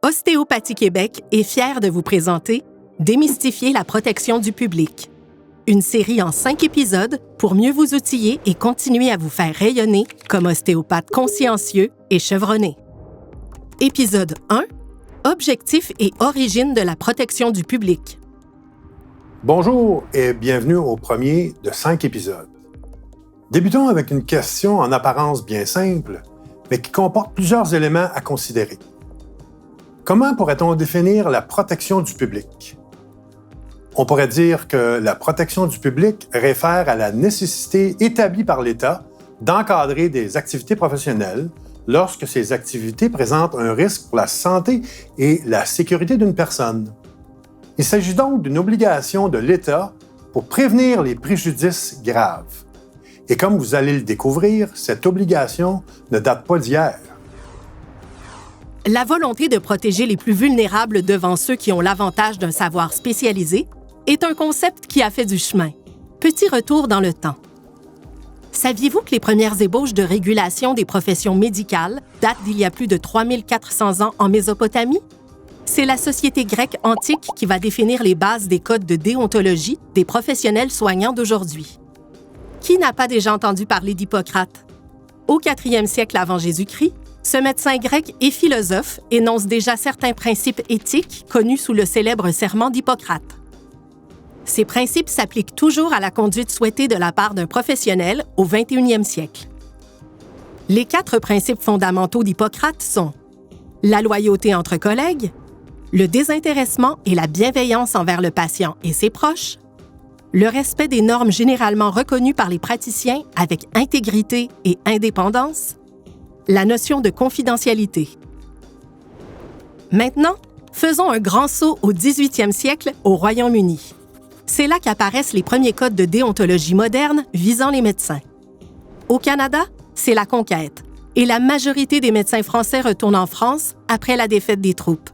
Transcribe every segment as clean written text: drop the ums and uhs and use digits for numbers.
Ostéopathie Québec est fière de vous présenter Démystifier la protection du public, une série en 5 épisodes pour mieux vous outiller et continuer à vous faire rayonner comme ostéopathe consciencieux et chevronné. Épisode 1. Objectifs et origine de la protection du public. Bonjour et bienvenue au premier de 5 épisodes. Débutons avec une question en apparence bien simple, mais qui comporte plusieurs éléments à considérer. Comment pourrait-on définir la protection du public? On pourrait dire que la protection du public réfère à la nécessité établie par l'État d'encadrer des activités professionnelles lorsque ces activités présentent un risque pour la santé et la sécurité d'une personne. Il s'agit donc d'une obligation de l'État pour prévenir les préjudices graves. Et comme vous allez le découvrir, cette obligation ne date pas d'hier. La volonté de protéger les plus vulnérables devant ceux qui ont l'avantage d'un savoir spécialisé est un concept qui a fait du chemin. Petit retour dans le temps. Saviez-vous que les premières ébauches de régulation des professions médicales datent d'il y a plus de 3400 ans en Mésopotamie? C'est la société grecque antique qui va définir les bases des codes de déontologie des professionnels soignants d'aujourd'hui. Qui n'a pas déjà entendu parler d'Hippocrate? Au 4e siècle avant Jésus-Christ, ce médecin grec et philosophe énonce déjà certains principes éthiques connus sous le célèbre serment d'Hippocrate. Ces principes s'appliquent toujours à la conduite souhaitée de la part d'un professionnel au 21e siècle. Les 4 principes fondamentaux d'Hippocrate sont la loyauté entre collègues, le désintéressement et la bienveillance envers le patient et ses proches, le respect des normes généralement reconnues par les praticiens avec intégrité et indépendance, la notion de confidentialité. Maintenant, faisons un grand saut au 18e siècle au Royaume-Uni. C'est là qu'apparaissent les premiers codes de déontologie moderne visant les médecins. Au Canada, c'est la conquête, et la majorité des médecins français retournent en France après la défaite des troupes.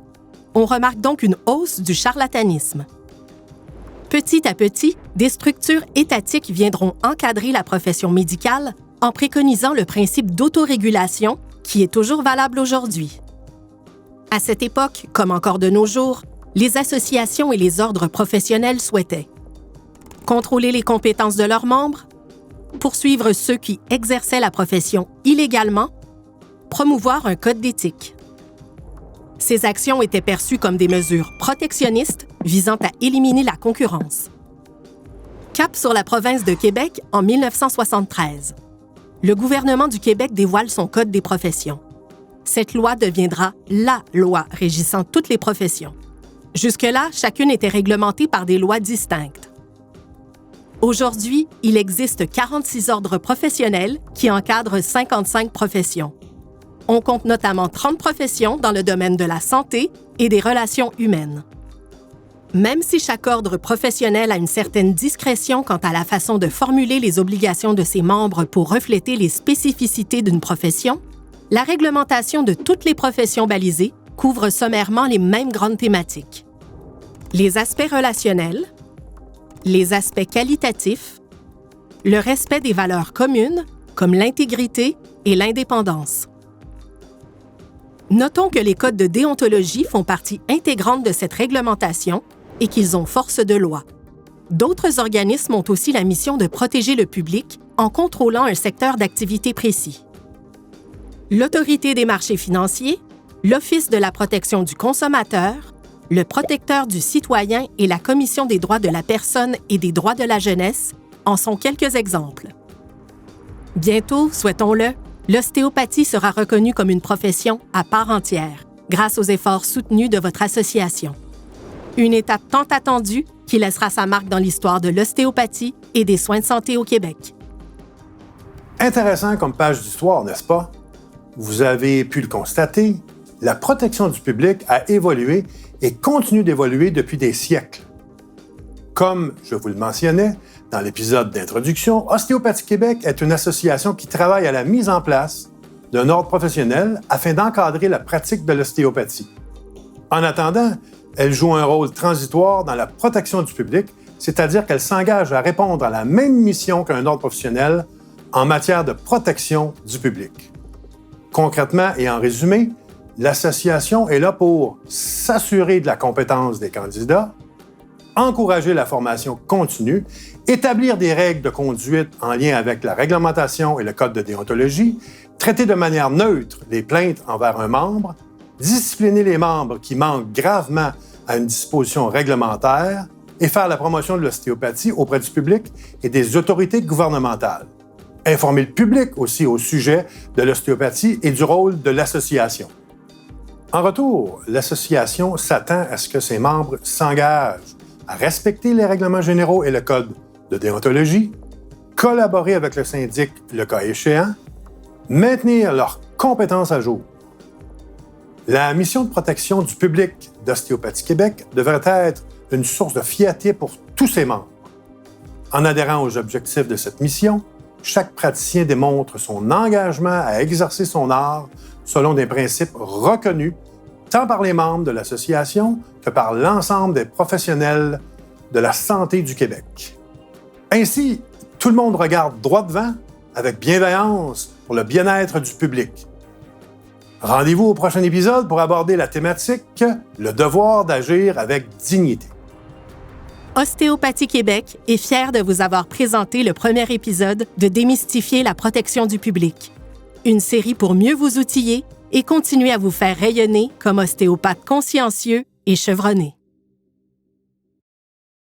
On remarque donc une hausse du charlatanisme. Petit à petit, des structures étatiques viendront encadrer la profession médicale en préconisant le principe d'autorégulation qui est toujours valable aujourd'hui. À cette époque, comme encore de nos jours, les associations et les ordres professionnels souhaitaient contrôler les compétences de leurs membres, poursuivre ceux qui exerçaient la profession illégalement, promouvoir un code d'éthique. Ces actions étaient perçues comme des mesures protectionnistes visant à éliminer la concurrence. Cap sur la province de Québec en 1973. Le gouvernement du Québec dévoile son Code des professions. Cette loi deviendra la loi régissant toutes les professions. Jusque-là, chacune était réglementée par des lois distinctes. Aujourd'hui, il existe 46 ordres professionnels qui encadrent 55 professions. On compte notamment 30 professions dans le domaine de la santé et des relations humaines. Même si chaque ordre professionnel a une certaine discrétion quant à la façon de formuler les obligations de ses membres pour refléter les spécificités d'une profession, la réglementation de toutes les professions balisées couvre sommairement les mêmes grandes thématiques. Les aspects relationnels, les aspects qualitatifs, le respect des valeurs communes, comme l'intégrité et l'indépendance. Notons que les codes de déontologie font partie intégrante de cette réglementation et qu'ils ont force de loi. D'autres organismes ont aussi la mission de protéger le public en contrôlant un secteur d'activité précis. L'Autorité des marchés financiers, l'Office de la protection du consommateur, le Protecteur du citoyen et la Commission des droits de la personne et des droits de la jeunesse en sont quelques exemples. Bientôt, souhaitons-le, l'ostéopathie sera reconnue comme une profession à part entière, grâce aux efforts soutenus de votre association. Une étape tant attendue qui laissera sa marque dans l'histoire de l'ostéopathie et des soins de santé au Québec. Intéressant comme page d'histoire, n'est-ce pas? Vous avez pu le constater, la protection du public a évolué et continue d'évoluer depuis des siècles. Comme je vous le mentionnais dans l'épisode d'introduction, Ostéopathie Québec est une association qui travaille à la mise en place d'un ordre professionnel afin d'encadrer la pratique de l'ostéopathie. En attendant, elle joue un rôle transitoire dans la protection du public, c'est-à-dire qu'elle s'engage à répondre à la même mission qu'un ordre professionnel en matière de protection du public. Concrètement et en résumé, l'association est là pour s'assurer de la compétence des candidats, encourager la formation continue, établir des règles de conduite en lien avec la réglementation et le code de déontologie, traiter de manière neutre les plaintes envers un membre, discipliner les membres qui manquent gravement à une disposition réglementaire et faire la promotion de l'ostéopathie auprès du public et des autorités gouvernementales. Informer le public aussi au sujet de l'ostéopathie et du rôle de l'association. En retour, l'association s'attend à ce que ses membres s'engagent à respecter les règlements généraux et le code de déontologie, collaborer avec le syndic le cas échéant, maintenir leurs compétences à jour. La mission de protection du public d'Ostéopathie Québec devrait être une source de fierté pour tous ses membres. En adhérant aux objectifs de cette mission, chaque praticien démontre son engagement à exercer son art selon des principes reconnus tant par les membres de l'association que par l'ensemble des professionnels de la santé du Québec. Ainsi, tout le monde regarde droit devant avec bienveillance pour le bien-être du public. Rendez-vous au prochain épisode pour aborder la thématique « Le devoir d'agir avec dignité ». Ostéopathie Québec est fière de vous avoir présenté le premier épisode de Démystifier la protection du public, une série pour mieux vous outiller et continuer à vous faire rayonner comme ostéopathe consciencieux et chevronné.